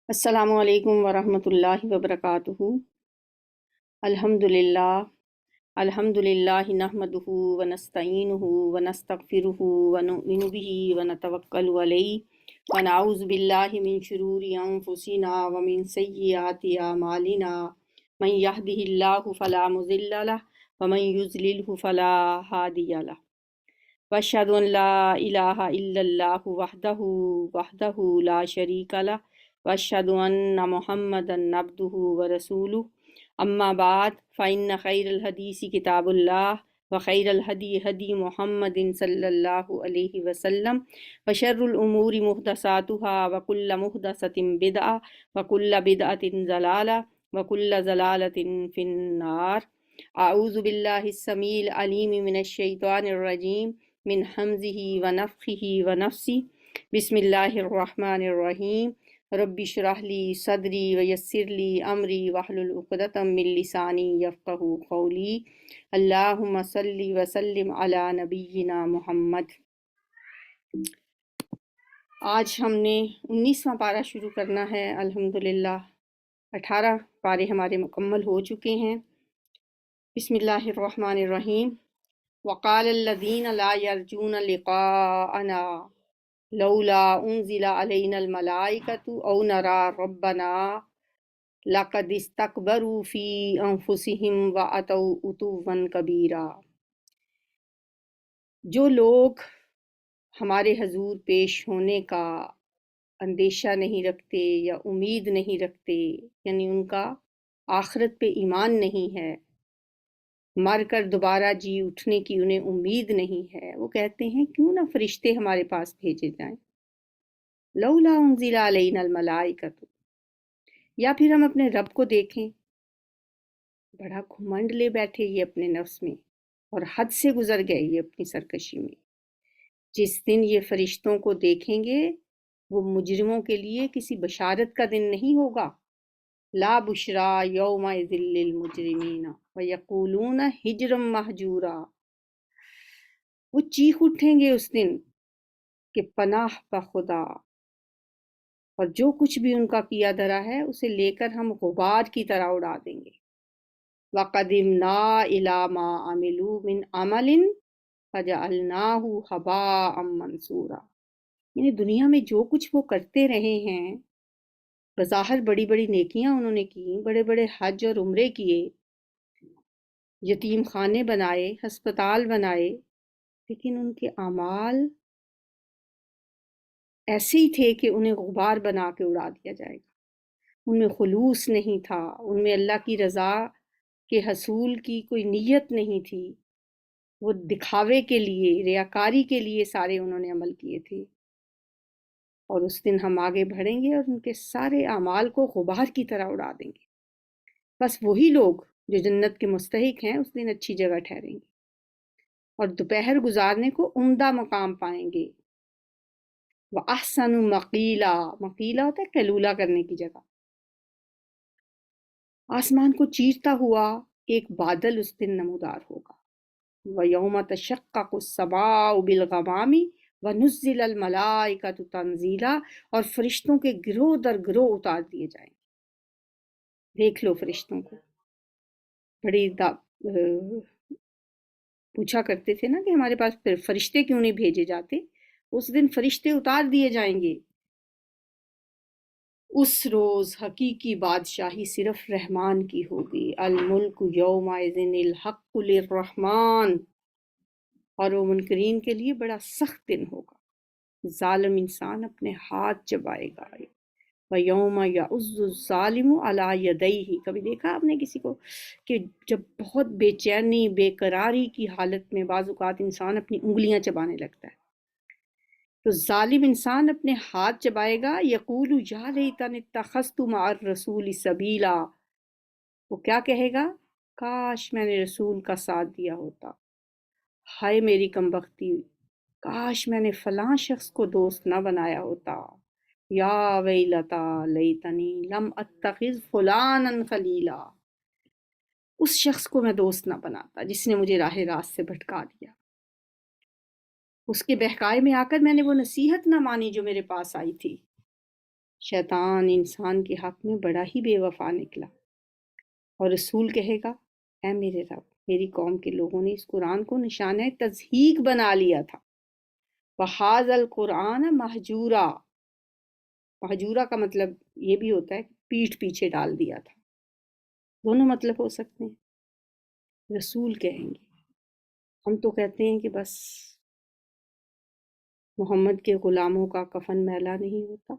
السلام علیکم ورحمۃ اللہ وبرکاتہ۔ الحمد للہ نحمدہ ونستعینہ ونستغفرہ ونؤمن بہ ونتوکل علیہ ونعوذ باللہ من شرور انفسنا ومن سیئات اعمالنا من یہدہ اللہ فلا مضل لہ ومن یضللہ فلا ہادی لہ واشہد ان لا الہ الا اللہ وحدہ لا شریک لہ واشہد ان محمدا عبدہ ورسولہ اما بعد فإن خیر الحدیث کتاب اللہ وخیر الہدی ہدی محمد صلی اللہ علیہ وسلم وشر الامور محدثاتها وکل محدثۃ بدعہ وکل بدعۃ ضلالہ وکل ضلالۃ فی النار۔ اعوذ باللہ السمیع العلیم من الشیطان الرجیم من حمزہ ونفخہ ونفسی۔ بسم اللہ الرحمن الرحیم۔ رب اشرح لی صدری ویسر لی امری واحلل عقدۃ من لسانی یفقہوا قولی۔ اللہم صلی وسلم علی نبینا محمد۔ آج ہم نے 19واں پارہ شروع کرنا ہے۔ الحمدللہ 18 پارے ہمارے مکمل ہو چکے ہیں۔ بسم اللہ الرحمن الرحیم۔ وقال الذین لا یرجون لقاءنا لولا انزل علینا الملائکۃ او نری ربنا لقد استکبروا فی انفسہم واتوا عتوا کبیرا۔ جو لوگ ہمارے حضور پیش ہونے کا اندیشہ نہیں رکھتے یا امید نہیں رکھتے، یعنی ان کا آخرت پہ ایمان نہیں ہے، مر کر دوبارہ جی اٹھنے کی انہیں امید نہیں ہے، وہ کہتے ہیں کیوں نہ فرشتے ہمارے پاس بھیجے جائیں۔ لولا انزل علینا الملائکۃ، یا پھر ہم اپنے رب کو دیکھیں۔ بڑا گھمنڈ لے بیٹھے یہ اپنے نفس میں اور حد سے گزر گئے یہ اپنی سرکشی میں۔ جس دن یہ فرشتوں کو دیکھیں گے وہ مجرموں کے لیے کسی بشارت کا دن نہیں ہوگا۔ لا بشرا یومئذ للمجرمین ویقولون حجرا مہجورا۔ وہ چیخ اٹھیں گے اس دن کہ پناہ بخدا، اور جو کچھ بھی ان کا کیا دھرا ہے اسے لے کر ہم غبار کی طرح اڑا دیں گے۔ وَقَدِمْنَا إِلَىٰ مَا عَمِلُوا مِنْ عَمَلٍ فَجَعَلْنَاهُ هَبَاءً مَنْثُورًا۔ یعنی دنیا میں جو کچھ وہ کرتے رہے ہیں، بظاہر بڑی بڑی نیکیاں انہوں نے کی، بڑے بڑے حج اور عمرے کیے، یتیم خانے بنائے، ہسپتال بنائے، لیکن ان کے اعمال ایسے ہی تھے کہ انہیں غبار بنا کے اڑا دیا جائے گا۔ ان میں خلوص نہیں تھا، ان میں اللہ کی رضا کے حصول کی کوئی نیت نہیں تھی، وہ دکھاوے کے لیے، ریاکاری کے لیے سارے انہوں نے عمل کیے تھے۔ اور اس دن ہم آگے بڑھیں گے اور ان کے سارے اعمال کو غبار کی طرح اڑا دیں گے۔ بس وہی لوگ جو جنت کے مستحق ہیں اس دن اچھی جگہ ٹھہریں گے اور دوپہر گزارنے کو عمدہ مقام پائیں گے۔ وَأَحْسَنُ مَقِيلًا، مقیلہ ہوتا ہے قیلولہ کرنے کی جگہ۔ آسمان کو چیرتا ہوا ایک بادل اس دن نمودار ہوگا۔ وَيَوْمَ تَشَقَّقُ السَّمَاءُ بِالْغَمَامِ وَنُزِّلَ الْمَلَائِكَةُ تَنزِيلًا، اور فرشتوں کے گروہ در گروہ اتار دیے جائیں گے۔ دیکھ لو فرشتوں کو، بڑی پوچھا کرتے تھے نا کہ ہمارے پاس فرشتے کیوں نہیں بھیجے جاتے۔ اس دن فرشتے اتار دیے جائیں گے۔ اس روز حقیقی بادشاہی صرف رحمان کی ہوگی۔ الملک یومئذ الحق للرحمن، اور وہ منکرین کے لیے بڑا سخت دن ہوگا۔ ظالم انسان اپنے ہاتھ چبائے گا۔ وَيَوْمَ يَعُضُّ الظَّالِمُ عَلَىٰ يَدَيْهِ، کبھی دیکھا آپ نے کسی کو کہ جب بہت بے چینی، بے قراری کی حالت میں بعض اوقات انسان اپنی انگلیاں چبانے لگتا ہے، تو ظالم انسان اپنے ہاتھ چبائے گا۔ یقول یا لیتنی اتخذت مع الرسول سبیلا، وہ کیا کہے گا؟ کاش میں نے رسول کا ساتھ دیا ہوتا، ہائے میری کمبختی، کاش میں نے فلاں شخص کو دوست نہ بنایا ہوتا۔ یا ویلتا لیتنی لم اتخذ فلانا خلیلا، اس شخص کو میں دوست نہ بناتا جس نے مجھے راہ راست سے بھٹکا دیا، اس کے بہکائے میں آ کر میں نے وہ نصیحت نہ مانی جو میرے پاس آئی تھی۔ شیطان انسان کے حق میں بڑا ہی بے وفا نکلا، اور رسول کہے گا اے میرے رب، میری قوم کے لوگوں نے اس قرآن کو نشانہ تضحیق بنا لیا تھا۔ وَحَاذَا الْقُرْآنَ مَحْجُورًا، مہجورہ کا مطلب یہ بھی ہوتا ہے کہ پیٹھ پیچھے ڈال دیا تھا، دونوں مطلب ہو سکتے ہیں۔ رسول کہیں گے، ہم تو کہتے ہیں کہ بس محمد کے غلاموں کا کفن میلا نہیں ہوتا،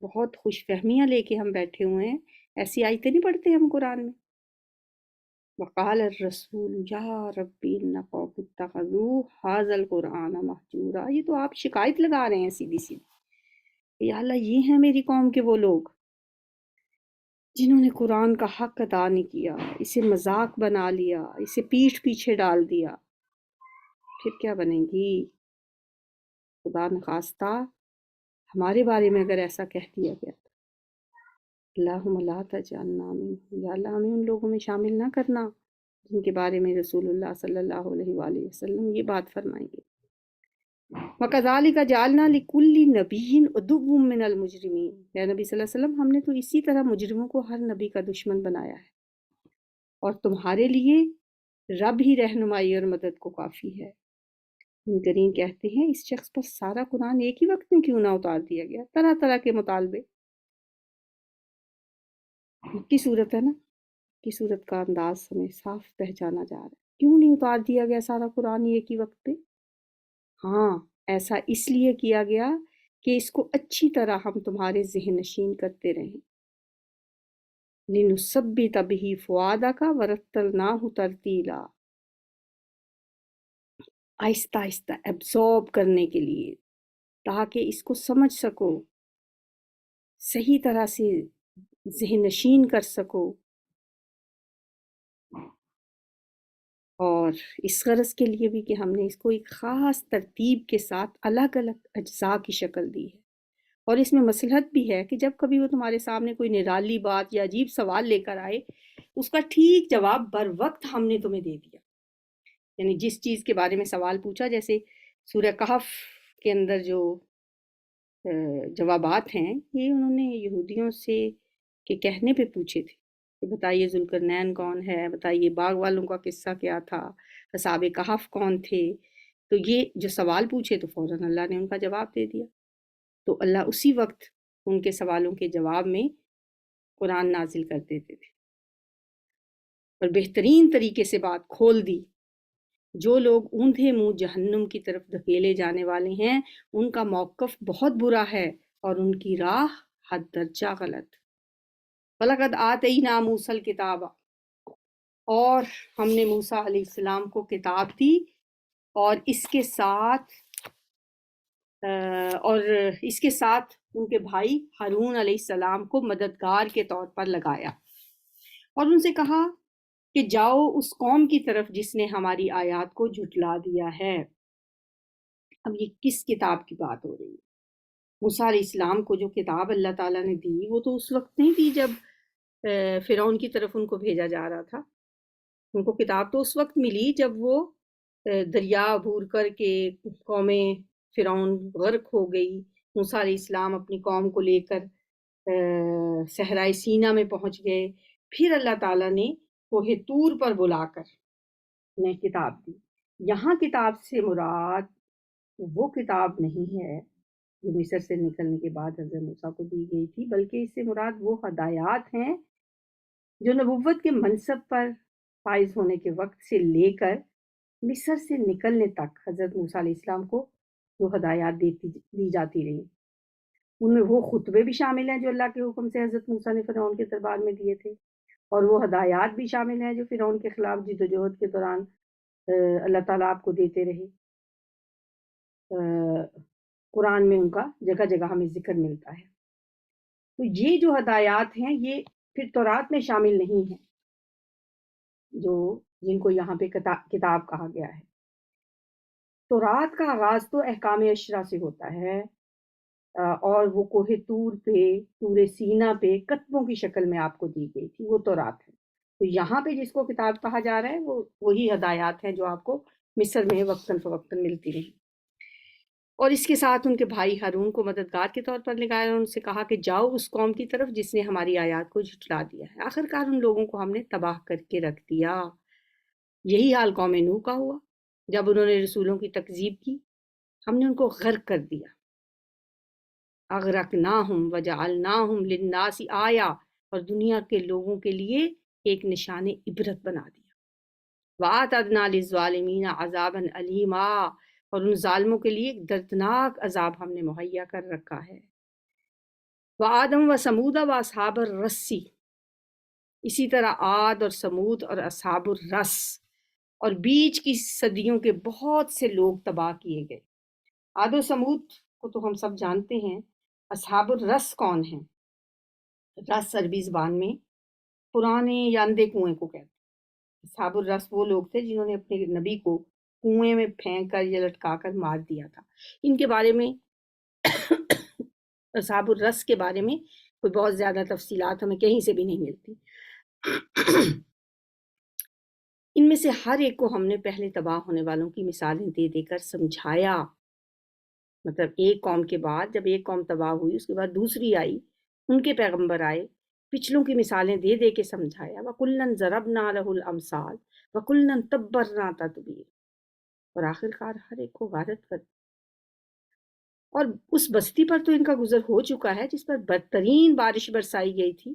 بہت خوش فہمیاں لے کے ہم بیٹھے ہوئے ہیں، ایسی آیتیں نہیں پڑھتے ہم قرآن میں۔ وقال الرسول یا ربی ان قوم اتخذوا هذا القرآن مہجورا، یہ تو آپ شکایت لگا رہے ہیں سیدھی سیدھی، یا اللہ یہ ہیں میری قوم کے وہ لوگ جنہوں نے قرآن کا حق ادا نہیں کیا، اسے مذاق بنا لیا، اسے پیٹھ پیچھے ڈال دیا، پھر کیا بنے گی؟ خدا نخواستہ ہمارے بارے میں اگر ایسا کہہ دیا گیا تو اللہم لا تجعلنا منہم، یا اللہ ہمیں ان لوگوں میں شامل نہ کرنا جن کے بارے میں رسول اللہ صلی اللہ علیہ وآلہ وسلم یہ بات فرمائیں گے۔ وَكَذَلِكَ جَعَلْنَا لِكُلِّ نَبِيٍّ عَدُوًّا مِّنَ الْمُجْرِمِينَ، یا نبی صلی اللہ علیہ وسلم ہم نے تو اسی طرح مجرموں کو ہر نبی کا دشمن بنایا ہے، اور تمہارے لیے رب ہی رہنمائی اور مدد کو کافی ہے۔ منکرین کہتے ہیں اس شخص پر سارا قرآن ایک ہی وقت میں کیوں نہ اتار دیا گیا، طرح طرح کے مطالبے کی صورت ہے نا، کی صورت کا انداز ہمیں صاف پہچانا جا رہا ہے، کیوں نہیں اتار دیا گیا سارا قرآن ایک ہی وقت پہ؟ ہاں ایسا اس لیے کیا گیا کہ اس کو اچھی طرح ہم تمہارے ذہن نشین کرتے رہیں، لِنُثَبِّتَ بِهِ فُؤَادَكَ وَرَتَّلْنَاهُ تَرْتِيلًا، آہستہ آہستہ ایبزارب کرنے کے لیے، تاکہ اس کو سمجھ سکو، صحیح طرح سے ذہن نشین کر سکو، اور اس غرض کے لیے بھی کہ ہم نے اس کو ایک خاص ترتیب کے ساتھ الگ الگ اجزاء کی شکل دی ہے، اور اس میں مصلحت بھی ہے کہ جب کبھی وہ تمہارے سامنے کوئی نرالی بات یا عجیب سوال لے کر آئے، اس کا ٹھیک جواب بر وقت ہم نے تمہیں دے دیا، یعنی جس چیز کے بارے میں سوال پوچھا، جیسے سورہ کہف کے اندر جو جوابات ہیں یہ انہوں نے یہودیوں سے کے کہنے پہ پوچھے تھے کہ بتائیے ذوالقرنین کون ہے، بتائیے باغ والوں کا قصہ کیا تھا، اصحاب کہف کون تھے، تو یہ جو سوال پوچھے تو فوراً اللہ نے ان کا جواب دے دیا، تو اللہ اسی وقت ان کے سوالوں کے جواب میں قرآن نازل کر دیتے تھے اور بہترین طریقے سے بات کھول دی۔ جو لوگ اوندھے منہ جہنم کی طرف دھکیلے جانے والے ہیں ان کا موقف بہت برا ہے اور ان کی راہ حد درجہ غلط۔ وَلَقَدْ آتَيْنَا مُوسَى الْكِتَابَ، اور ہم نے موسیٰ علیہ السلام کو کتاب دی، اور اس کے ساتھ ان کے بھائی ہارون علیہ السلام کو مددگار کے طور پر لگایا، اور ان سے کہا کہ جاؤ اس قوم کی طرف جس نے ہماری آیات کو جھٹلا دیا ہے۔ اب یہ کس کتاب کی بات ہو رہی ہے؟ موسیٰ علیہ السلام کو جو کتاب اللہ تعالیٰ نے دی وہ تو اس وقت نہیں دی جب فرعون کی طرف ان کو بھیجا جا رہا تھا، ان کو کتاب تو اس وقت ملی جب وہ دریا عبور کر کے قوم فرعون غرق ہو گئی، موسیٰ علیہ السلام اپنی قوم کو لے کر صحرائے سینا میں پہنچ گئے، پھر اللہ تعالیٰ نے کوہ طور پر بلا کر انہیں کتاب دی۔ یہاں کتاب سے مراد وہ کتاب نہیں ہے جو مصر سے نکلنے کے بعد حضرت موسیٰ کو دی گئی تھی، بلکہ اس سے مراد وہ ہدایات ہیں جو نبوت کے منصب پر فائز ہونے کے وقت سے لے کر مصر سے نکلنے تک حضرت موسیٰ علیہ السلام کو جو ہدایات دی جاتی رہی، ان میں وہ خطبے بھی شامل ہیں جو اللہ کے حکم سے حضرت موسیٰ نے فرعون کے دربار میں دیے تھے، اور وہ ہدایات بھی شامل ہیں جو فرعون کے خلاف جدوجہد کے دوران اللہ تعالیٰ آپ کو دیتے رہے۔ قرآن میں ان کا جگہ جگہ ہمیں ذکر ملتا ہے، تو یہ جو ہدایات ہیں یہ پھر تورات میں شامل نہیں ہیں، جن کو یہاں پہ کتاب کہا گیا ہے۔ تورات کا آغاز تو احکام عشرہ سے ہوتا ہے، اور وہ کوہ طور پہ، طور سینا پہ کتبوں کی شکل میں آپ کو دی گئی تھی، وہ تورات ہے۔ تو یہاں پہ جس کو کتاب کہا جا رہا ہے وہ وہی ہدایات ہیں جو آپ کو مصر میں وقتاً فوقتاً ملتی رہی۔ اور اس کے ساتھ ان کے بھائی ہارون کو مددگار کے طور پر لگایا اور ان سے کہا کہ جاؤ اس قوم کی طرف جس نے ہماری آیات کو جھٹلا دیا ہے۔ آخرکار ان لوگوں کو ہم نے تباہ کر کے رکھ دیا۔ یہی حال قوم نوح کا ہوا۔ جب انہوں نے رسولوں کی تکذیب کی ہم نے ان کو غرق کر دیا۔ اغرقناہم وجعلناہم للناس آیا، اور دنیا کے لوگوں کے لیے ایک نشان عبرت بنا دیا۔ وَأَعْتَدْنَا لِلظَّالِمِينَ عَذَابًا أَلِيمًا، اور ان ظالموں کے لیے ایک دردناک عذاب ہم نے مہیا کر رکھا ہے۔ وَعَادًا وَثَمُودَ وَأَصْحَابَ الرَّسِّ، اسی طرح عاد اور سمود اور اصحاب الرس اور بیچ کی صدیوں کے بہت سے لوگ تباہ کیے گئے۔ عاد و سمود کو تو ہم سب جانتے ہیں۔ اصحاب الرس کون ہیں؟ رس عربی زبان میں پرانے یا اندھے کنویں کو کہتے ہیں۔ اصحاب الرس وہ لوگ تھے جنہوں نے اپنے نبی کو کنویں میں پھینک کر یا لٹکا کر مار دیا تھا۔ ان کے بارے میں اصحاب الرس کے بارے میں کوئی بہت زیادہ تفصیلات ہمیں کہیں سے بھی نہیں ملتی۔ ان میں سے ہر ایک کو ہم نے پہلے تباہ ہونے والوں کی مثالیں دے دے کر سمجھایا۔ مطلب ایک قوم کے بعد جب ایک قوم تباہ ہوئی اس کے بعد دوسری آئی، ان کے پیغمبر آئے، پچھلوں کی مثالیں دے دے کے سمجھایا۔ وَكُلًّا ضَرَبْنَا لَهُ الْأَمْثَالَ وَكُلًّا تَبَّرْنَا تَتْبِيرًا، اور آخرکار ہر ایک کو غارت کر دیا۔ اور اس بستی پر تو ان کا گزر ہو چکا ہے جس پر بدترین بارش برسائی گئی تھی،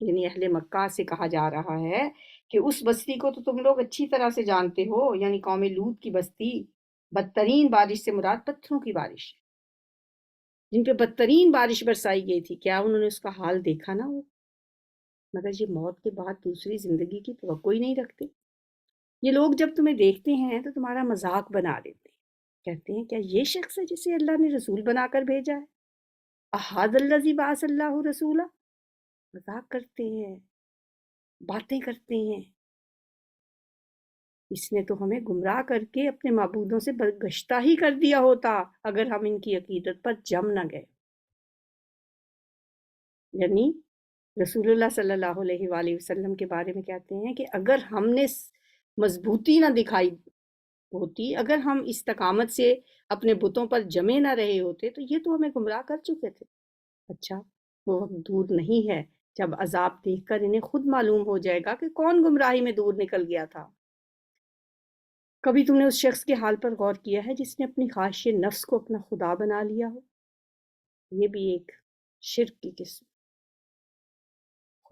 یعنی اہل مکہ سے کہا جا رہا ہے کہ اس بستی کو تو تم لوگ اچھی طرح سے جانتے ہو، یعنی قوم لوط کی بستی۔ بدترین بارش سے مراد پتھروں کی بارش ہے جن پہ بدترین بارش برسائی گئی تھی۔ کیا انہوں نے اس کا حال دیکھا نہ ہو؟ مگر یہ موت کے بعد دوسری زندگی کی توقع ہی نہیں رکھتے۔ یہ لوگ جب تمہیں دیکھتے ہیں تو تمہارا مذاق بنا دیتے ہیں، کہتے ہیں کیا یہ شخص ہے جسے اللہ نے رسول بنا کر بھیجا ہے؟ احاذ الذی بعث اللہ رسولا، مذاق کرتے ہیں، باتیں کرتے ہیں۔ اس نے تو ہمیں گمراہ کر کے اپنے معبودوں سے برگشتہ ہی کر دیا ہوتا اگر ہم ان کی عقیدت پر جم نہ گئے۔ یعنی رسول اللہ صلی اللہ علیہ وآلہ وسلم کے بارے میں کہتے ہیں کہ اگر ہم نے مضبوطی نہ دکھائی ہوتی، اگر ہم استقامت سے اپنے بتوں پر جمے نہ رہے ہوتے تو یہ تو ہمیں گمراہ کر چکے تھے۔ اچھا، وہ وقت دور نہیں ہے جب عذاب دیکھ کر انہیں خود معلوم ہو جائے گا کہ کون گمراہی میں دور نکل گیا تھا۔ کبھی تم نے اس شخص کے حال پر غور کیا ہے جس نے اپنی خواہش نفس کو اپنا خدا بنا لیا ہو؟ یہ بھی ایک شرک کی قسم۔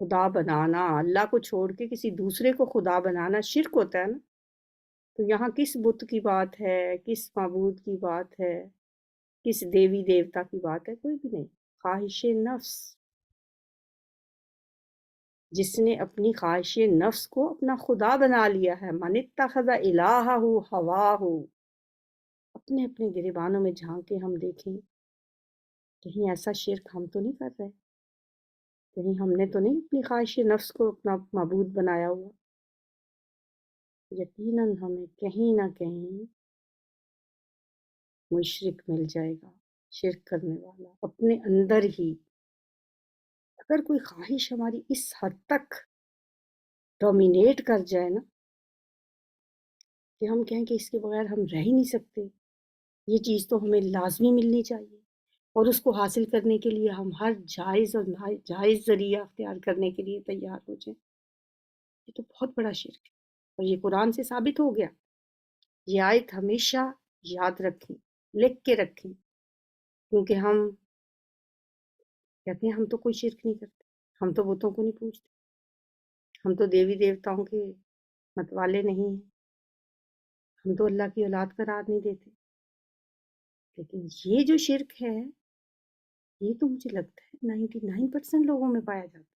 خدا بنانا، اللہ کو چھوڑ کے کسی دوسرے کو خدا بنانا شرک ہوتا ہے نا۔ تو یہاں کس بت کی بات ہے، کس معبود کی بات ہے، کس دیوی دیوتا کی بات ہے؟ کوئی بھی نہیں۔ خواہش نفس، جس نے اپنی خواہش نفس کو اپنا خدا بنا لیا ہے۔ من اتخذ الہہ ہواہ، اپنے اپنے گریبانوں میں جھانک کے ہم دیکھیں کہیں ایسا شرک ہم تو نہیں کر رہے، کہیں ہم نے تو نہیں اپنی خواہش نفس کو اپنا معبود بنایا ہوا۔ یقیناً ہمیں کہیں نہ کہیں مشرک مل جائے گا، شرک کرنے والا اپنے اندر ہی۔ اگر کوئی خواہش ہماری اس حد تک ڈومینیٹ کر جائے نا کہ ہم کہیں کہ اس کے بغیر ہم رہ ہی نہیں سکتے، یہ چیز تو ہمیں لازمی ملنی چاہیے، اور اس کو حاصل کرنے کے لیے ہم ہر جائز اور ناجائز ذریعہ اختیار کرنے کے لیے تیار ہو جائیں، یہ تو بہت بڑا شرک ہے، اور یہ قرآن سے ثابت ہو گیا۔ یہ آیت ہمیشہ یاد رکھیں، لکھ کے رکھیں، کیونکہ ہم کہتے ہیں ہم تو کوئی شرک نہیں کرتے، ہم تو بتوں کو نہیں پوجتے، ہم تو دیوی دیوتاؤں کے متوالے نہیں ہیں، ہم تو اللہ کی اولاد قرار نہیں دیتے۔ لیکن یہ جو شرک ہے یہ تو مجھے لگتا ہے 99% لوگوں میں پایا جاتا ہے۔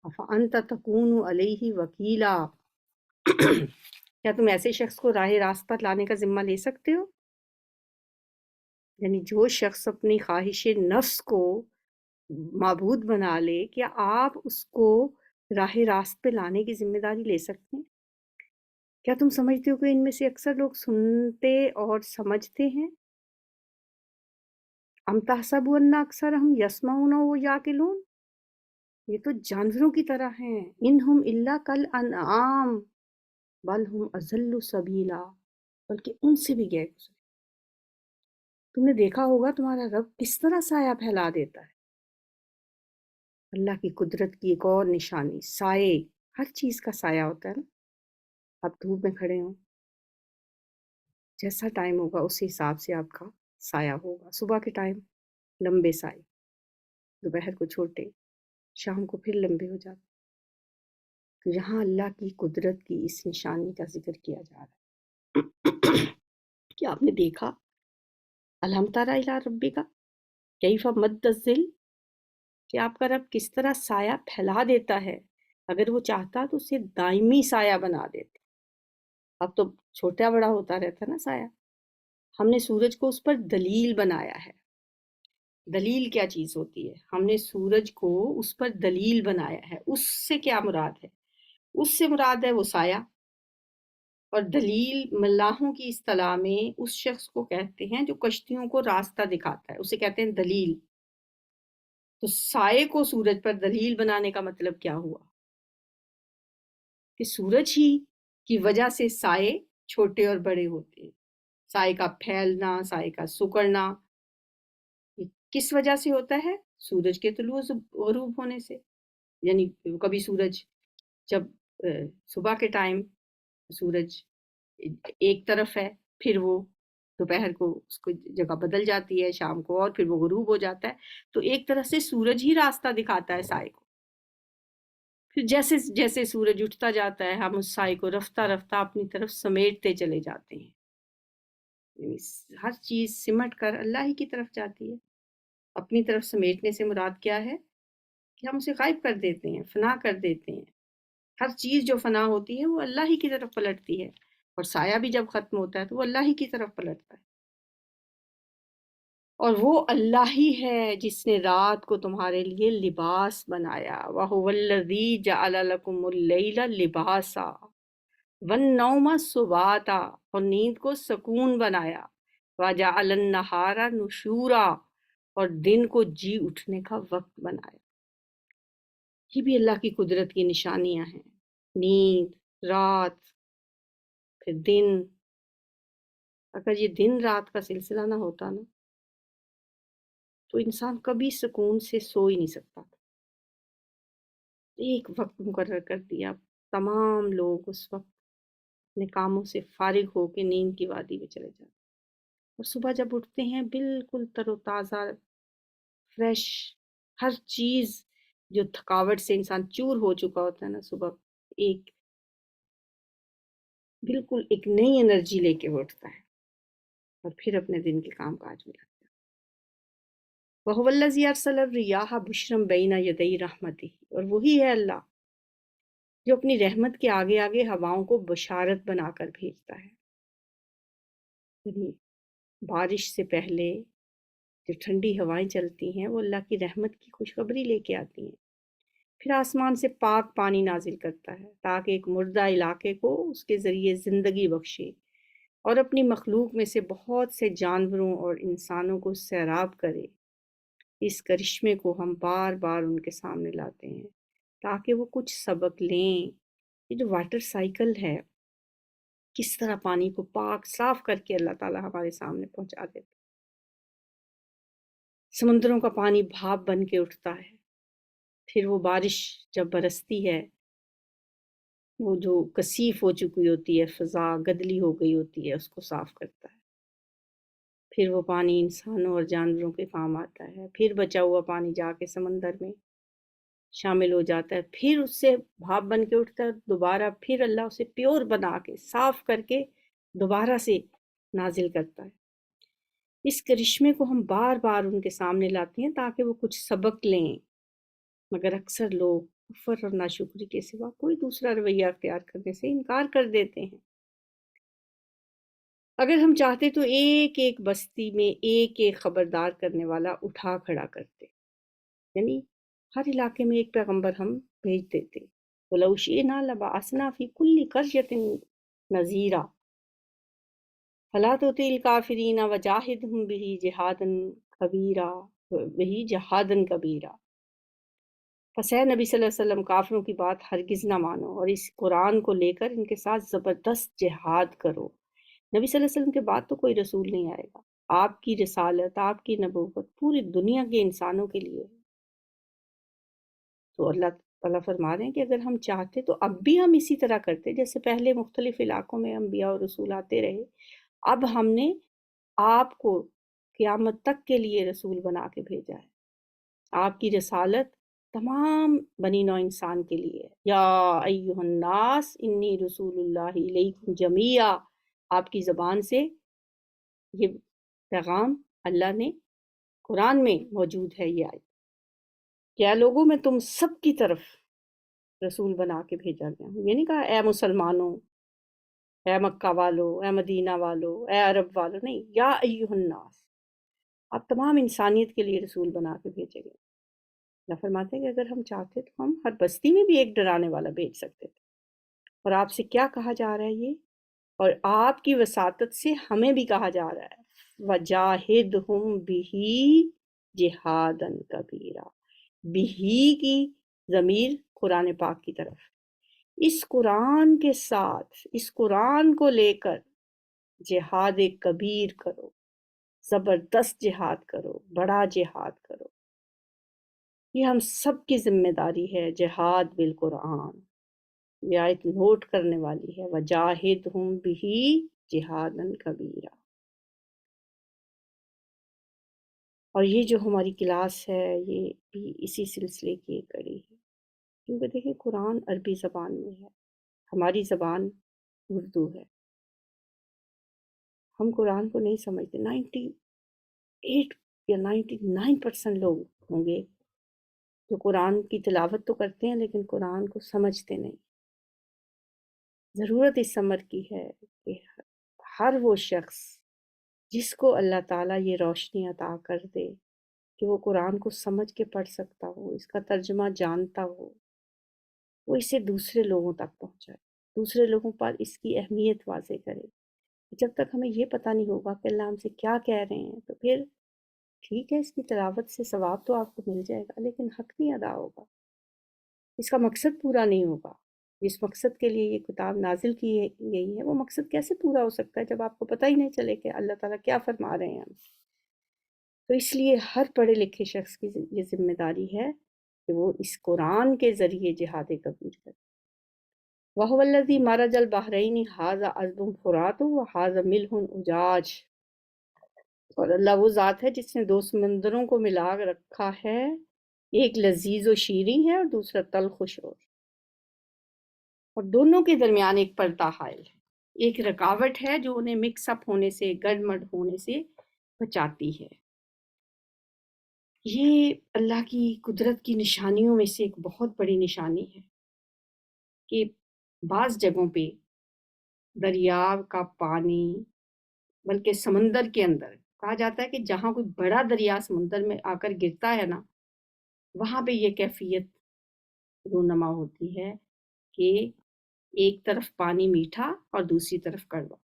افانت تکون علیہ وکیلا، کیا تم ایسے شخص کو راہ راست پر لانے کا ذمہ لے سکتے ہو؟ یعنی جو شخص اپنی خواہش نفس کو معبود بنا لے، کیا آپ اس کو راہ راست پہ لانے کی ذمہ داری لے سکتے ہیں؟ کیا تم سمجھتے ہو کہ ان میں سے اکثر لوگ سنتے اور سمجھتے ہیں؟ ام تحسبوا ان اکثرهم یسمعون ویعقلون، یہ تو جانوروں کی طرح ہیں۔ انہم الا کالانعام بل ہم اضل سبیلا، بلکہ ان سے بھی گئے گزرے۔ تم نے دیکھا ہوگا تمہارا رب کس طرح سایہ پھیلا دیتا ہے. اللہ کی قدرت کی ایک اور نشانی سائے. ہر چیز کا سایہ ہوتا ہے نا. آپ دھوپ میں کھڑے ہوں، جیسا ٹائم ہوگا اس حساب سے آپ کا سایہ ہوگا. صبح کے ٹائم لمبے سائے، دوپہر کو چھوٹے، شام کو پھر لمبے ہو جاتے. تو یہاں اللہ کی قدرت کی اس نشانی کا ذکر کیا جا رہا ہے. کیا آپ نے دیکھا الحم تری الی ربک کیف مد الظل، کہ آپ کا رب کس طرح سایہ پھیلا دیتا ہے. اگر وہ چاہتا تو اسے دائمی سایہ بنا دیتا. اب تو چھوٹا بڑا ہوتا رہتا نا سایہ. ہم نے سورج کو اس پر دلیل بنایا ہے. دلیل کیا چیز ہوتی ہے؟ ہم نے سورج کو اس پر دلیل بنایا ہے. اس سے کیا مراد ہے؟ اس سے مراد ہے وہ سایہ. اور دلیل ملاحوں کی اصطلاح میں اس شخص کو کہتے ہیں جو کشتیوں کو راستہ دکھاتا ہے، اسے کہتے ہیں دلیل. تو سائے کو سورج پر دلیل بنانے کا مطلب کیا ہوا؟ کہ سورج ہی کی وجہ سے سائے چھوٹے اور بڑے ہوتے ہیں. سائے کا پھیلنا، سائے کا سکڑنا یہ کس وجہ سے ہوتا ہے؟ سورج کے طلوع غروب ہونے سے. یعنی کبھی سورج جب صبح کے ٹائم سورج ایک طرف ہے، پھر وہ دوپہر کو اس کو جگہ بدل جاتی ہے، شام کو اور پھر وہ غروب ہو جاتا ہے. تو ایک طرح سے سورج ہی راستہ دکھاتا ہے سائے کو. پھر جیسے جیسے سورج اٹھتا جاتا ہے ہم اس سائے کو رفتہ رفتہ اپنی طرف سمیٹتے چلے جاتے ہیں. یعنی ہر چیز سمٹ کر اللہ ہی کی طرف جاتی ہے. اپنی طرف سمیٹنے سے مراد کیا ہے؟ کہ ہم اسے غائب کر دیتے ہیں، فنا کر دیتے ہیں. ہر چیز جو فنا ہوتی ہے وہ اللہ ہی کی طرف پلٹتی ہے. اور سایہ بھی جب ختم ہوتا ہے تو وہ اللہ ہی کی طرف پلٹتا ہے. اور وہ اللہ ہی ہے جس نے رات کو تمہارے لیے لباس بنایا. وَهُوَ الَّذِي جَعَلَ لَكُمُ اللَّيْلَ لِبَاسًا وَالنَّوْمَ سُبَاتًا، اور نیند کو سکون بنایا. وَجَعَلَ النَّهَارَ نُشُورًا، اور دن کو جی اٹھنے کا وقت بنایا. یہ بھی اللہ کی قدرت کی نشانیاں ہیں. نیند، رات، پھر دن. اگر یہ دن رات کا سلسلہ نہ ہوتا نا تو انسان کبھی سکون سے سو ہی نہیں سکتا. ایک وقت مقرر کر دیا، تمام لوگ اس وقت اپنے کاموں سے فارغ ہو کے نیند کی وادی میں چلے جاتے. اور صبح جب اٹھتے ہیں بالکل تر و تازہ، فریش. ہر چیز جو تھکاوٹ سے انسان چور ہو چکا ہوتا ہے نا، صبح ایک بالکل ایک نئی انرجی لے کے اٹھتا ہے اور پھر اپنے دن کے کام کاج میں لگتا ہے. وَهُوَ الَّذِي أَرْسَلَ الرِّيَاحَ بُشْرًا بَيْنَ يَدَيْ رَحْمَتِهِ، اور وہی ہے اللہ جو اپنی رحمت کے آگے آگے ہواؤں کو بشارت بنا کر بھیجتا ہے. یعنی بارش سے پہلے جو ٹھنڈی ہوائیں چلتی ہیں وہ اللہ کی رحمت کی خوشخبری لے کے آتی ہیں. پھر آسمان سے پاک پانی نازل کرتا ہے تاکہ ایک مردہ علاقے کو اس کے ذریعے زندگی بخشے اور اپنی مخلوق میں سے بہت سے جانوروں اور انسانوں کو سیراب کرے. اس کرشمے کو ہم بار بار ان کے سامنے لاتے ہیں تاکہ وہ کچھ سبق لیں. یہ جو واٹر سائیکل ہے، کس طرح پانی کو پاک صاف کر کے اللہ تعالیٰ ہمارے سامنے پہنچا دیتا. سمندروں کا پانی بھاپ بن کے اٹھتا ہے، پھر وہ بارش جب برستی ہے، وہ جو کثیف ہو چکی ہوتی ہے، فضا گدلی ہو گئی ہوتی ہے، اس کو صاف کرتا ہے. پھر وہ پانی انسانوں اور جانوروں کے کام آتا ہے. پھر بچا ہوا پانی جا کے سمندر میں شامل ہو جاتا ہے، پھر اس سے بھاپ بن کے اٹھتا ہے دوبارہ، پھر اللہ اسے پیور بنا کے صاف کر کے دوبارہ سے نازل کرتا ہے. اس کرشمے کو ہم بار بار ان کے سامنے لاتے ہیں تاکہ وہ کچھ سبق لیں، مگر اکثر لوگ کفر اور ناشکری کے سوا کوئی دوسرا رویہ اختیار کرنے سے انکار کر دیتے ہیں. اگر ہم چاہتے تو ایک ایک بستی میں ایک ایک خبردار کرنے والا اٹھا کھڑا کرتے، یعنی ہر علاقے میں ایک پیغمبر ہم بھیج دیتے. وَلَوْ شِئْنَا لَبَعَثْنَا فِي كُلِّ قَرْيَةٍ نَذِيرًا فَلَا تُطِعِ الْكَافِرِينَ وَجَاهِدْهُمْ بِهِ جِهَادًا كَبِيرًا. پس اے نبی صلی اللہ علیہ وسلم کافروں کی بات ہرگز نہ مانو اور اس قرآن کو لے کر ان کے ساتھ زبردست جہاد کرو. نبی صلی اللہ علیہ وسلم کے بعد تو کوئی رسول نہیں آئے گا، آپ کی رسالت، آپ کی نبوت پوری دنیا کے انسانوں کے لیے ہے۔ تو اللہ تعالیٰ فرما رہے ہیں کہ اگر ہم چاہتے تو اب بھی ہم اسی طرح کرتے، جیسے پہلے مختلف علاقوں میں انبیاء اور رسول آتے رہے، اب ہم نے آپ کو قیامت تک کے لیے رسول بنا کے بھیجا ہے۔ آپ کی رسالت تمام بنی نوع انسان کے لیے ہے۔ یا ایہا الناس انی رسول اللہ الیکم جمیعا، آپ کی زبان سے یہ پیغام اللہ نے قرآن میں موجود ہے، یہ آیت، کیا لوگوں میں تم سب کی طرف رسول بنا کے بھیجا گیا ہوں۔ یہ نہیں کہا اے مسلمانوں، اے مکہ والو، اے مدینہ والو، اے عرب والو، نہیں، یا ایہا الناس، آپ تمام انسانیت کے لیے رسول بنا کے بھیجے گئے۔ اللہ فرماتے ہیں کہ اگر ہم چاہتے تو ہم ہر بستی میں بھی ایک ڈرانے والا بھیج سکتے تھے۔ اور آپ سے کیا کہا جا رہا ہے یہ؟ اور آپ کی وساطت سے ہمیں بھی کہا جا رہا ہے وَجَاهِدْهُمْ بِهِ جِهَادًا كَبِيرًا، بِهِ کی ضمیر قرآن پاک کی طرف، اس قرآن کے ساتھ، اس قرآن کو لے کر جہاد کبیر کرو، زبردست جہاد کرو، بڑا جہاد کرو۔ یہ ہم سب کی ذمہ داری ہے، جہاد بالقرآن۔ یہ آیت نوٹ کرنے والی ہے، وَجَاهِدْهُمْ بِهِ جِهَادًا كَبِيرًا۔ اور یہ جو ہماری کلاس ہے یہ بھی اسی سلسلے کی ایک کڑی ہے، کیونکہ دیکھیں قرآن عربی زبان میں ہے، ہماری زبان اردو ہے، ہم قرآن کو نہیں سمجھتے۔ 98 یا 99% لوگ ہوں گے جو قرآن کی تلاوت تو کرتے ہیں لیکن قرآن کو سمجھتے نہیں۔ ضرورت اس امر کی ہے کہ ہر وہ شخص جس کو اللہ تعالیٰ یہ روشنی عطا کر دے کہ وہ قرآن کو سمجھ کے پڑھ سکتا ہو، اس کا ترجمہ جانتا ہو، وہ اسے دوسرے لوگوں تک پہنچائے، دوسرے لوگوں پر اس کی اہمیت واضح کرے۔ جب تک ہمیں یہ پتہ نہیں ہوگا کہ اللہ ہم سے کیا کہہ رہے ہیں تو پھر ٹھیک ہے، اس کی تلاوت سے ثواب تو آپ کو مل جائے گا لیکن حق نہیں ادا ہوگا، اس کا مقصد پورا نہیں ہوگا۔ جس مقصد کے لیے یہ کتاب نازل کی گئی ہے وہ مقصد کیسے پورا ہو سکتا ہے جب آپ کو پتہ ہی نہیں چلے کہ اللہ تعالیٰ کیا فرما رہے ہیں ہم سے۔ تو اس لیے ہر پڑھے لکھے شخص کی یہ ذمہ داری ہے کہ وہ اس قرآن کے ذریعے جہاد کبیر کرے۔ وَهُوَ الَّذِي مَرَجَ الْبَحْرَيْنِ هَٰذَا عَذْبٌ فُرَاتٌ وَهَٰذَا مِلْحٌ أُجَاجٌ، اور اللہ وہ ذات ہے جس نے دو سمندروں کو ملا رکھا ہے، ایک لذیذ و شیریں ہے اور دوسرا تلخ و شور، اور دونوں کے درمیان ایک پردہ حائل ہے، ایک رکاوٹ ہے جو انہیں مکس اپ ہونے سے، گڑمڑ ہونے سے بچاتی ہے۔ یہ اللہ کی قدرت کی نشانیوں میں سے ایک بہت بڑی نشانی ہے کہ بعض جگہوں پہ دریا کا پانی، بلکہ سمندر کے اندر کہا جاتا ہے کہ جہاں کوئی بڑا دریا سمندر میں آ کر گرتا ہے نا، وہاں پہ یہ کیفیت رونما ہوتی ہے کہ ایک طرف پانی میٹھا اور دوسری طرف کڑوا۔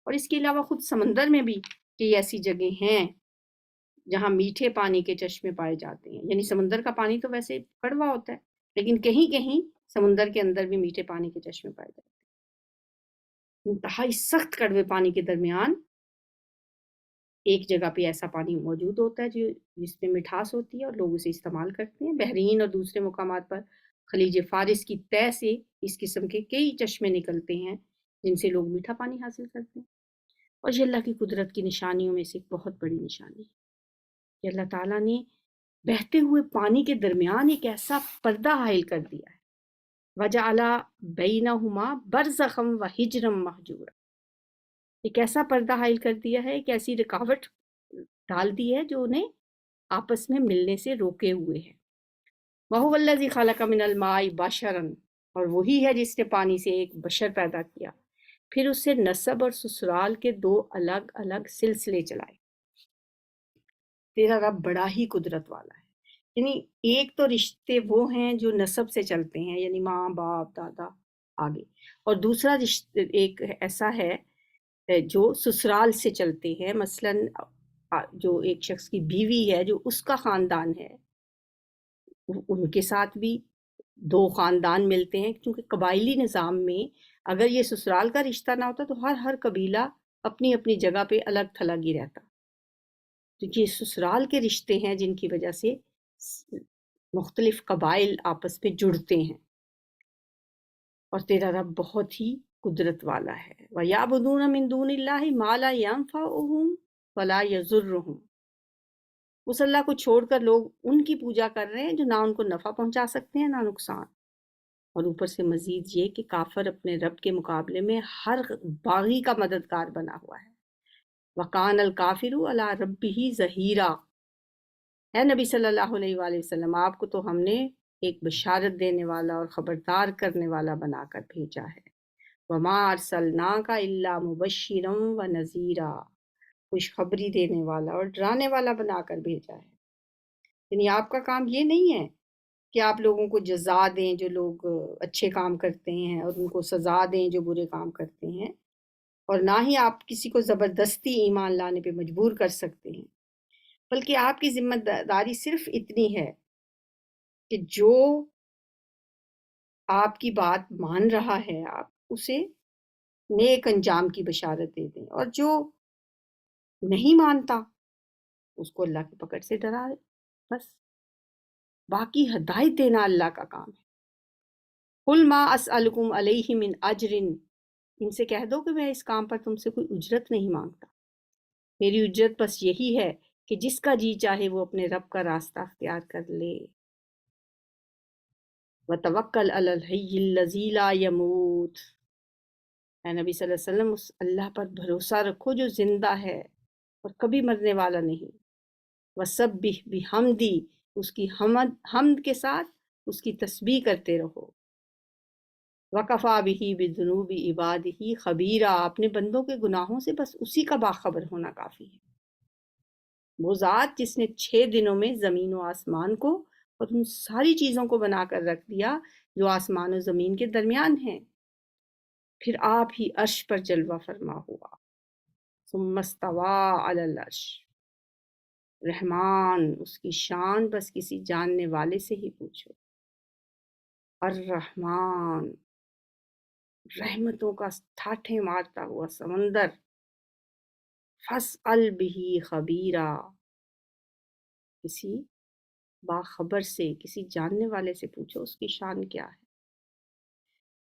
اور اس کے علاوہ خود سمندر میں بھی کئی ایسی جگہیں ہیں جہاں میٹھے پانی کے چشمے پائے جاتے ہیں، یعنی سمندر کا پانی تو ویسے کڑوا ہوتا ہے لیکن کہیں کہیں سمندر کے اندر بھی میٹھے پانی کے چشمے پائے جاتے ہیں۔ انتہائی سخت کڑوے پانی کے درمیان ایک جگہ پہ ایسا پانی موجود ہوتا ہے جس میں مٹھاس ہوتی ہے اور لوگ اسے استعمال کرتے ہیں۔ بحرین اور دوسرے مقامات پر خلیج فارس کی تہہ سے اس قسم کے کئی چشمے نکلتے ہیں جن سے لوگ میٹھا پانی حاصل کرتے ہیں۔ اور یہ اللہ کی قدرت کی نشانیوں میں سے ایک بہت بڑی نشانی ہے کہ اللہ تعالیٰ نے بہتے ہوئے پانی کے درمیان ایک ایسا پردہ حائل کر دیا ہے، وَجَعَلَ بَيْنَهُمَا بَرْزَخًا وَحِجْرًا مَحْجُورًا، ایک ایسا پردہ حائل کر دیا ہے، ایک ایسی رکاوٹ ڈال دی ہے جو انہیں آپس میں ملنے سے روکے ہوئے ہے۔ وَهُوَ الَّذِي خَلَقَ مِنَ الْمَاءِ بَشَرًا، اور وہی ہے جس نے پانی سے ایک بشر پیدا کیا، پھر اس سے نسب اور سسرال کے دو الگ الگ سلسلے چلائے۔ تیرا رب بڑا ہی قدرت والا ہے، یعنی ایک تو رشتے وہ ہیں جو نسب سے چلتے ہیں، یعنی ماں باپ دادا آگے، اور دوسرا رشتے ایک ایسا ہے جو سسرال سے چلتے ہیں، مثلاً جو ایک شخص کی بیوی ہے جو اس کا خاندان ہے ان کے ساتھ بھی دو خاندان ملتے ہیں، کیونکہ قبائلی نظام میں اگر یہ سسرال کا رشتہ نہ ہوتا تو ہر قبیلہ اپنی اپنی جگہ پہ الگ تھلگ ہی رہتا، تو یہ سسرال کے رشتے ہیں جن کی وجہ سے مختلف قبائل آپس میں جڑتے ہیں، اور تیرا رب بہت ہی قدرت والا ہے۔ وَيَعْبُدُونَ مِن دُونِ اللَّهِ مَا لَا يَنفَعُهُمْ وَلَا يَضُرُّهُمْ، اس اللہ کو چھوڑ کر لوگ ان کی پوجا کر رہے ہیں جو نہ ان کو نفع پہنچا سکتے ہیں نہ نقصان، اور اوپر سے مزید یہ کہ کافر اپنے رب کے مقابلے میں ہر باغی کا مددگار بنا ہوا ہے۔ وَقَانَ الْكَافِرُ عَلَىٰ رَبِّهِ ظَهِيرًا، اے نبی صلی اللہ علیہ وآلہ وسلم، آپ کو تو ہم نے ایک بشارت دینے والا اور خبردار کرنے والا بنا کر بھیجا ہے۔ وَمَا أَرْسَلْنَاكَ إِلَّا مُبَشِّرًا وَنَذِيرًا، خوشخبری دینے والا اور ڈرانے والا بنا کر بھیجا ہے۔ یعنی آپ کا کام یہ نہیں ہے کہ آپ لوگوں کو جزا دیں جو لوگ اچھے کام کرتے ہیں اور ان کو سزا دیں جو برے کام کرتے ہیں، اور نہ ہی آپ کسی کو زبردستی ایمان لانے پہ مجبور کر سکتے ہیں، بلکہ آپ کی ذمہ داری صرف اتنی ہے کہ جو آپ کی بات مان رہا ہے آپ اسے نیک انجام کی بشارت دے دیں، اور جو نہیں مانتا اس کو اللہ کی پکڑ سے ڈرا دیں، بس باقی ہدایت دینا اللہ کا کام ہے۔ قُلْ مَا أَسْأَلُكُمْ عَلَيْهِ مِنْ أَجْرٍ، ان سے کہہ دو کہ میں اس کام پر تم سے کوئی اجرت نہیں مانگتا، میری اجرت بس یہی ہے کہ جس کا جی چاہے وہ اپنے رب کا راستہ اختیار کر لے۔ وَتَوَكَّلْ عَلَى الْحَيِّ الَّذِي لَا يَمُوتُ، اے نبی صلی اللہ علیہ وسلم اس اللہ پر بھروسہ رکھو جو زندہ ہے اور کبھی مرنے والا نہیں۔ وَسَبِّحْ بِحَمْدِهِ، اس کی حمد کے ساتھ اس کی تسبیح کرتے رہو۔ وَكَفَىٰ بِهِ بِذُنُوبِ عِبَادِهِ خَبِيرًا، اپنے بندوں کے گناہوں سے بس اسی کا باخبر ہونا کافی ہے۔ وہ ذات جس نے 6 دنوں میں زمین و آسمان کو اور ان ساری چیزوں کو بنا کر رکھ دیا جو آسمان و زمین کے درمیان ہیں، پھر آپ ہی عرش پر جلوہ فرما ہوا۔ ثم استوى علی العرش، رحمان اس کی شان بس کسی جاننے والے سے ہی پوچھو۔ الرحمن، رحمتوں کا ٹھاٹھے مارتا ہوا سمندر۔ فاسأل به خبیرا، کسی باخبر سے، کسی جاننے والے سے پوچھو اس کی شان کیا ہے۔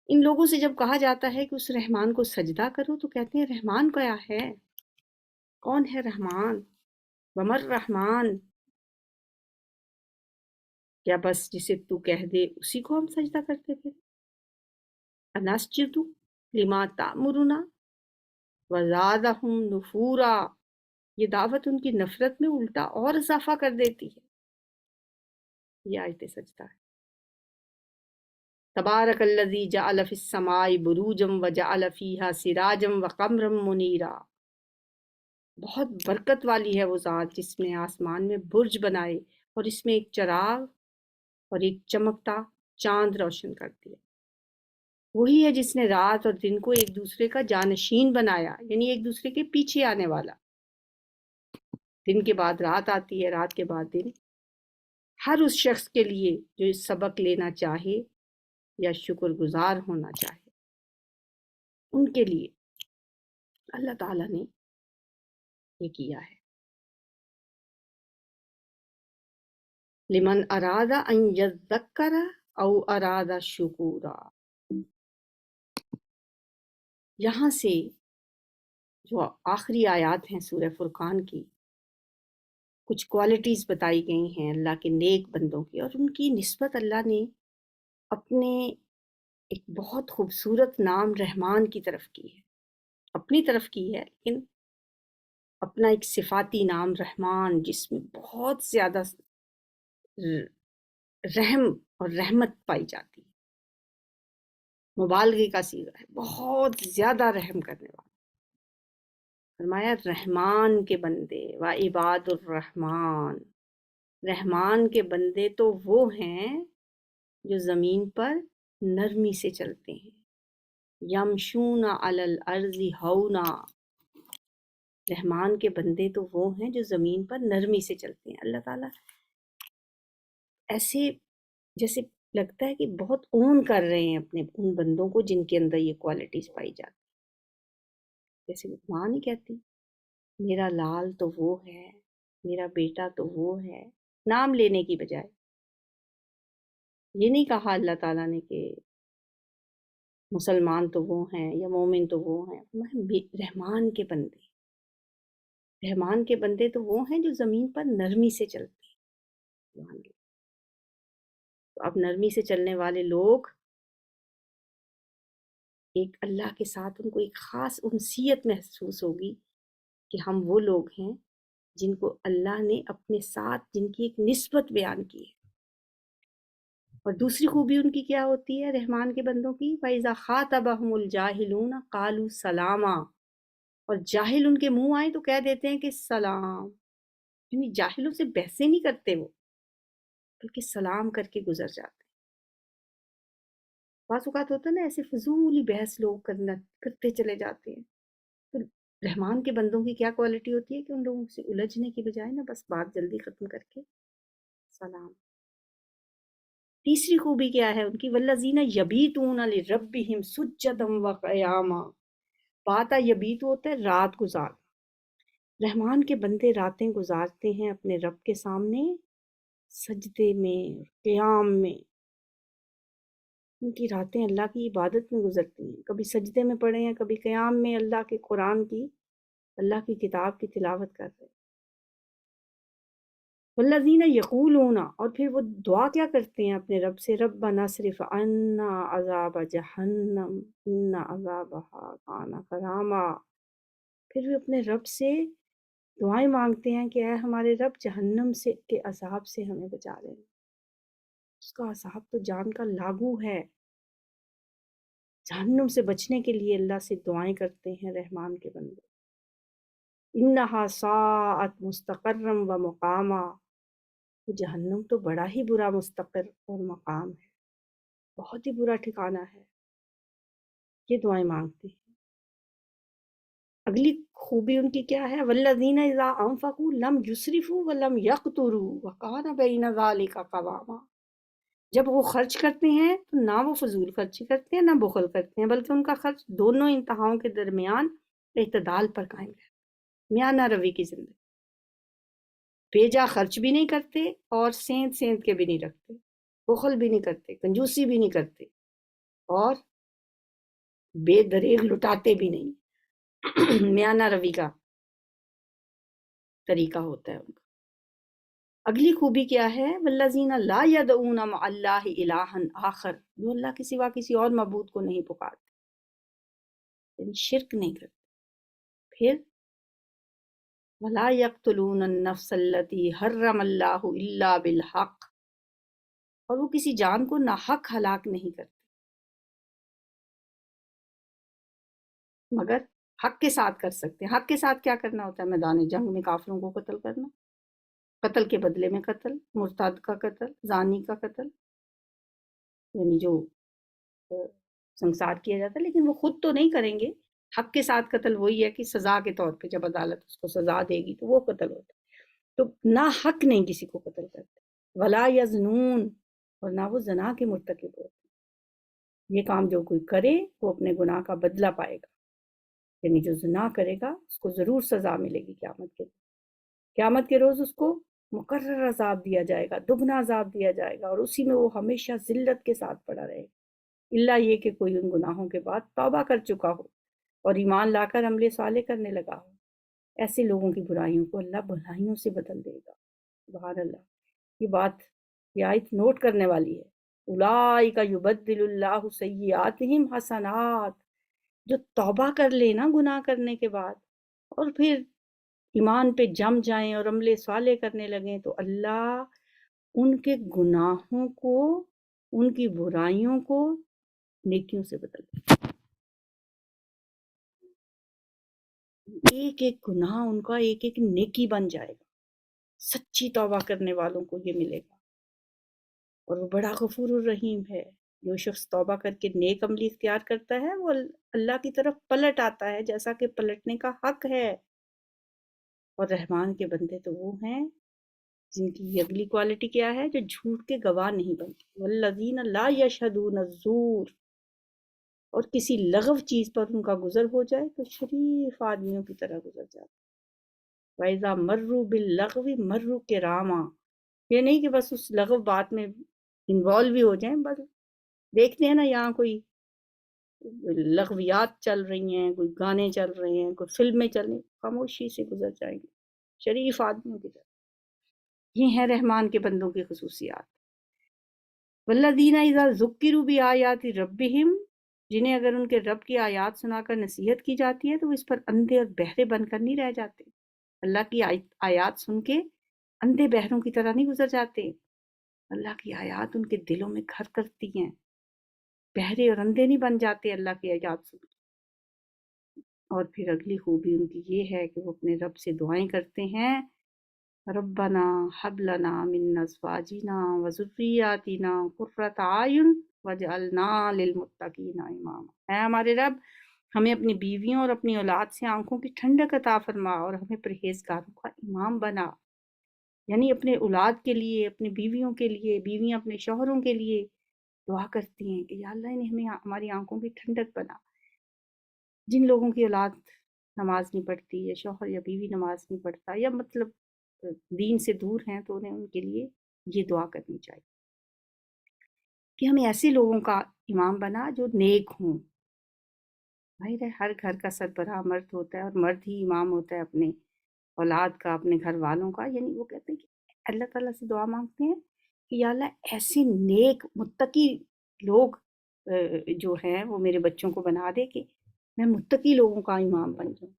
ان لوگوں سے جب کہا جاتا ہے کہ اس رحمان کو سجدہ کرو تو کہتے ہیں رحمان کیا ہے؟ کون ہے رحمان؟ ومر رحمان، کیا بس جسے تو کہہ دے اسی کو ہم سجدہ کرتے پھر؟ انسجد لما تأمرنا وزادہم نفورا، یہ دعوت ان کی نفرت میں الٹا اور اضافہ کر دیتی ہے۔ یہ آیت سجدہ ہے۔ تبارک الذی جعل فی السماء بروجا وجعل فیہا سراجا وقمرا منیرا، بہت برکت والی ہے وہ ذات جس نے آسمان میں برج بنائے اور اس میں ایک چراغ اور ایک چمکتا چاند روشن کر دیا۔ وہی ہے جس نے رات اور دن کو ایک دوسرے کا جانشین بنایا، یعنی ایک دوسرے کے پیچھے آنے والا۔ دن کے بعد رات آتی ہے، رات کے بعد دن، ہر اس شخص کے لیے جو سبق لینا چاہے یا شکر گزار ہونا چاہے، ان کے لیے اللہ تعالیٰ نے یہ کیا ہے۔ لمن اراد ان یذکر او اراد شکورا، یہاں سے جو آخری آیات ہیں سورہ فرقان کی، کچھ کوالٹیز بتائی گئی ہیں اللہ کے نیک بندوں کی، اور ان کی نسبت اللہ نے اپنے ایک بہت خوبصورت نام رحمان کی طرف کی ہے، اپنی طرف کی ہے، لیکن اپنا ایک صفاتی نام رحمان جس میں بہت زیادہ رحم اور رحمت پائی جاتی ہے، مبالغے کا صیغہ ہے، بہت زیادہ رحم کرنے والا۔ فرمایا رحمان کے بندے و عباد الرحمان، رحمان کے بندے تو وہ ہیں جو زمین پر نرمی سے چلتے ہیں۔ یمشون علی الارض ہونا، رحمان کے بندے تو وہ ہیں جو زمین پر نرمی سے چلتے ہیں۔ اللہ تعالیٰ ایسے جیسے لگتا ہے کہ بہت اون کر رہے ہیں اپنے ان بندوں کو جن کے اندر یہ کوالٹیز پائی جاتی، جیسے ماں نہیں کہتی میرا لال تو وہ ہے میرا بیٹا تو وہ ہے، نام لینے کی بجائے یہ نہیں کہا اللہ تعالیٰ نے کہ مسلمان تو وہ ہیں یا مومن تو وہ ہیں، رحمان کے بندے، رحمان کے بندے تو وہ ہیں جو زمین پر نرمی سے چلتے ہیں۔ تو اب نرمی سے چلنے والے لوگ ایک اللہ کے ساتھ ان کو ایک خاص انسیت محسوس ہوگی کہ ہم وہ لوگ ہیں جن کو اللہ نے اپنے ساتھ، جن کی ایک نسبت بیان کی ہے۔ اور دوسری خوبی ان کی کیا ہوتی ہے رحمان کے بندوں کی؟ فَإِذَا خَاطَبَهُمُ الْجَاهِلُونَ قَالُوا سَلَامًا، اور جاہل ان کے منہ آئے تو کہہ دیتے ہیں کہ سلام، یعنی جاہلوں سے بحثیں نہیں کرتے وہ، بلکہ سلام کر کے گزر جاتے ہیں۔ بعض اوقات ہوتا ہے نا ایسے فضولی بحث لوگ کرتے چلے جاتے ہیں، تو رحمان کے بندوں کی کیا کوالٹی ہوتی ہے کہ ان لوگوں سے الجھنے کی بجائے نا بس بات جلدی ختم کر کے سلام۔ تیسری خوبی کیا ہے ان کی؟ والذین یبیتون لربہم سجدا وقیاما، باتا یبیت ہوتا ہے رات گزار، رحمان کے بندے راتیں گزارتے ہیں اپنے رب کے سامنے سجدے میں، قیام میں، ان کی راتیں اللہ کی عبادت میں گزرتی ہیں، کبھی سجدے میں پڑے ہیں، کبھی قیام میں اللہ کے قرآن کی، اللہ کی کتاب کی تلاوت کر رہے ہیں۔ والذین یقولون، اور پھر وہ دعا کیا کرتے ہیں اپنے رب سے؟ ربنا اصرف عنا عذاب جہنم ان عذابها کان غراما، پھر وہ اپنے رب سے دعائیں مانگتے ہیں کہ اے ہمارے رب جہنم سے کے عذاب سے ہمیں بچا لیں، اس کا عذاب تو جان کا لاگو ہے۔ جہنم سے بچنے کے لیے اللہ سے دعائیں کرتے ہیں رحمان کے بندے۔ انہا ساعت مستقرا و مقاما، تو جہنم تو بڑا ہی برا مستقر اور مقام ہے، بہت ہی برا ٹھکانہ ہے، یہ دعائیں مانگتے ہیں۔ اگلی خوبی ان کی کیا ہے؟ والذین اذا انفقوا لم یسرفوا ولم یقتروا وکان بین ذلک قواما، جب وہ خرچ کرتے ہیں تو نہ وہ فضول خرچی کرتے ہیں نہ بخل کرتے ہیں، بلکہ ان کا خرچ دونوں انتہاؤں کے درمیان اعتدال پر قائم ہے، میانہ روی کی زندگی، بے جا خرچ بھی نہیں کرتے اور سینت کے بھی نہیں رکھتے، بخل بھی نہیں کرتے، کنجوسی بھی نہیں کرتے، اور بے دریغ لٹاتے بھی نہیں، میانہ روی کا طریقہ ہوتا ہے ان کا۔ اگلی خوبی کیا ہے؟ والذین لا یدعون مع اللہ الہا آخر، جو اللہ کے سوا کسی اور معبود کو نہیں پکارتے، یعنی شرک نہیں کرتے۔ پھر ولا یقتلون النفس التي حرم اللہ الا بالحق، اور وہ کسی جان کو ناحق ہلاک نہیں کرتے مگر حق کے ساتھ کر سکتے ہیں۔ حق کے ساتھ کیا کرنا ہوتا ہے؟ میدان جنگ میں کافروں کو قتل کرنا، قتل کے بدلے میں قتل، مرتد کا قتل، زانی کا قتل، یعنی جو سنسار کیا جاتا ہے، لیکن وہ خود تو نہیں کریں گے۔ حق کے ساتھ قتل وہی ہے کہ سزا کے طور پہ جب عدالت اس کو سزا دے گی تو وہ قتل ہوتا ہے، تو نہ حق نہیں کسی کو قتل کرتے۔ ولا یزنون، اور نہ وہ زنا کے مرتکب ہوتے، یہ کام جو کوئی کرے وہ اپنے گناہ کا بدلہ پائے گا، یعنی جو زنا کرے گا اس کو ضرور سزا ملے گی قیامت کے روز، قیامت کے روز اس کو مقرر عذاب دیا جائے گا، دگنا عذاب دیا جائے گا، اور اسی میں وہ ہمیشہ ذلت کے ساتھ پڑا رہے گا، الا یہ کہ کوئی ان گناہوں کے بعد توبہ کر چکا ہو اور ایمان لا کر عمل صالح کرنے لگا ہو، ایسے لوگوں کی برائیوں کو اللہ بھلائیوں سے بدل دے گا۔ سبحان اللہ، یہ بات، یہ آیت نوٹ کرنے والی ہے۔ اولئک یبدل اللہ سیئاتہم حسنات، جو توبہ کر لے نا گناہ کرنے کے بعد اور پھر ایمان پہ جم جائیں اور عمل صالح کرنے لگیں، تو اللہ ان کے گناہوں کو، ان کی برائیوں کو نیکیوں سے بدل دے، ایک ایک گناہ ان کا ایک ایک نیکی بن جائے گا۔ سچی توبہ کرنے والوں کو یہ ملے گا، اور وہ بڑا غفور الرحیم ہے۔ جو شخص توبہ کر کے نیک عملی اختیار کرتا ہے وہ اللہ کی طرف پلٹ آتا ہے جیسا کہ پلٹنے کا حق ہے۔ اور رحمان کے بندے تو وہ ہیں جن کی یہ اگلی کوالٹی کیا ہے؟ جو جھوٹ کے گواہ نہیں بنتے۔ والذین لا یشہدون الزور، اور کسی لغو چیز پر ان کا گزر ہو جائے تو شریف آدمیوں کی طرح گزر جاتا ہے۔ وَإِذَا مَرُّوا بِاللَّغْوِ مَرُّوا كِرَامًا، یہ نہیں کہ بس اس لغو بات میں انوالو بھی ہو جائیں، بس دیکھتے ہیں نا یہاں کوئی لغویات چل رہی ہیں، کوئی گانے چل رہے ہیں، کوئی فلمیں چل رہی ہیں، خاموشی سے گزر جائیں گے شریف آدمیوں کی طرح۔ یہ ہیں رحمان کے بندوں کی خصوصیات۔ والذین اذا ذکروا بآیات ربہم، جنہیں اگر ان کے رب کی آیات سنا کر نصیحت کی جاتی ہے تو وہ اس پر اندھے اور بہرے بن کر نہیں رہ جاتے۔ اللہ کی آیات سن کے اندھے بہروں کی طرح نہیں گزر جاتے، اللہ کی آیات ان کے دلوں میں گھر کرتی ہیں، بہرے اور اندھے نہیں بن جاتے اللہ کی آیات سن کے۔ اور پھر اگلی خوبی ان کی یہ ہے کہ وہ اپنے رب سے دعائیں کرتے ہیں، ربنا حب لنا من ازواجنا وذریاتنا قرۃ اعین واجعلنا للمتقین اماما۔ اے ہمارے رب، ہمیں اپنی بیویوں اور اپنی اولاد سے آنکھوں کی ٹھنڈک عطا فرما اور ہمیں پرہیزگاروں کا امام بنا۔ یعنی اپنے اولاد کے لیے، اپنی بیویوں کے لیے، بیویاں اپنے شوہروں کے لیے دعا کرتی ہیں کہ یا اللہ انہیں ہمیں ہماری آنکھوں کی ٹھنڈک بنا۔ جن لوگوں کی اولاد نماز نہیں پڑھتی یا شوہر یا بیوی نماز نہیں پڑھتا یا مطلب دین سے دور ہیں، تو انہیں ان کے لیے یہ دعا کرنی چاہیے کہ ہمیں ایسے لوگوں کا امام بنا جو نیک ہوں۔ بھائی ہر گھر کا سربراہ مرد ہوتا ہے اور مرد ہی امام ہوتا ہے اپنے اولاد کا، اپنے گھر والوں کا۔ یعنی وہ کہتے ہیں کہ اللہ تعالیٰ سے دعا مانگتے ہیں کہ یا اللہ ایسے نیک متقی لوگ جو ہیں وہ میرے بچوں کو بنا دے کہ میں متقی لوگوں کا امام بن جاؤں۔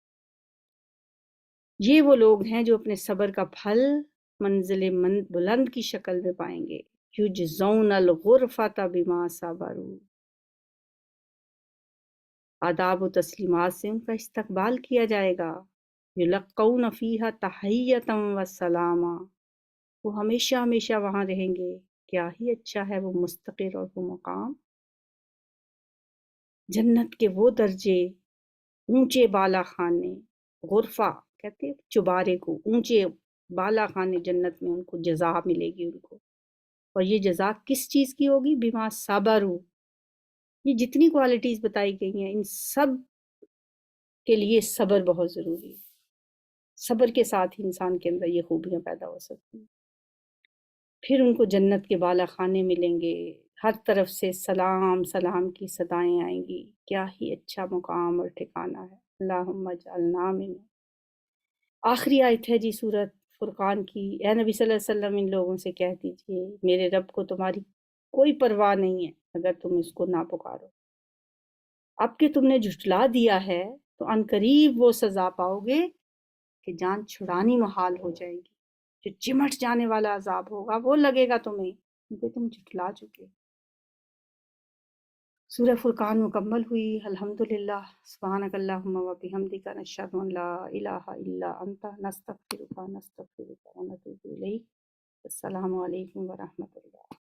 یہ وہ لوگ ہیں جو اپنے صبر کا پھل منزل بلند کی شکل میں پائیں گے۔ یجزون الغرفۃ بما صبروا، آداب و تسلیمات سے ان کا استقبال کیا جائے گا۔ یلقون فیہا تحیۃ و سلاما، وہ ہمیشہ ہمیشہ وہاں رہیں گے۔ کیا ہی اچھا ہے وہ مستقر اور وہ مقام۔ جنت کے وہ درجے، اونچے بالا خانے، غرفہ کہتے ہیں چبارے کو، اونچے بالا خانے جنت میں ان کو جزا ملے گی ان کو۔ اور یہ جزا کس چیز کی ہوگی؟ بما صبروا۔ یہ جتنی کوالٹیز بتائی گئی ہیں ان سب کے لیے صبر بہت ضروری ہے۔ صبر کے ساتھ ہی انسان کے اندر یہ خوبیاں پیدا ہو سکتی ہیں۔ پھر ان کو جنت کے بالا خانے ملیں گے، ہر طرف سے سلام سلام کی صدائیں آئیں گی۔ کیا ہی اچھا مقام اور ٹھکانہ ہے۔ اللہم اجعلنا منہم۔ آخری آیت ہے جی سورۃ فرقان کی۔ اے نبی صلی اللہ علیہ وسلم ان لوگوں سے کہہ دیجئے میرے رب کو تمہاری کوئی پرواہ نہیں ہے اگر تم اس کو نہ پکارو۔ اب کہ تم نے جھٹلا دیا ہے تو عنقریب وہ سزا پاؤ گے کہ جان چھڑانی محال ہو جائے گی۔ جو چمٹ جانے والا عذاب ہوگا وہ لگے گا تمہیں کیونکہ تم جھٹلا چکے۔ سورہ فرقان مکمل ہوئی۔ الحمدللہ، سبحانک اللہم و بحمدک، نشہد ان لا الہ الا انت، نستغفرک و نتوب الیک۔ السلام علیکم ورحمۃ اللہ۔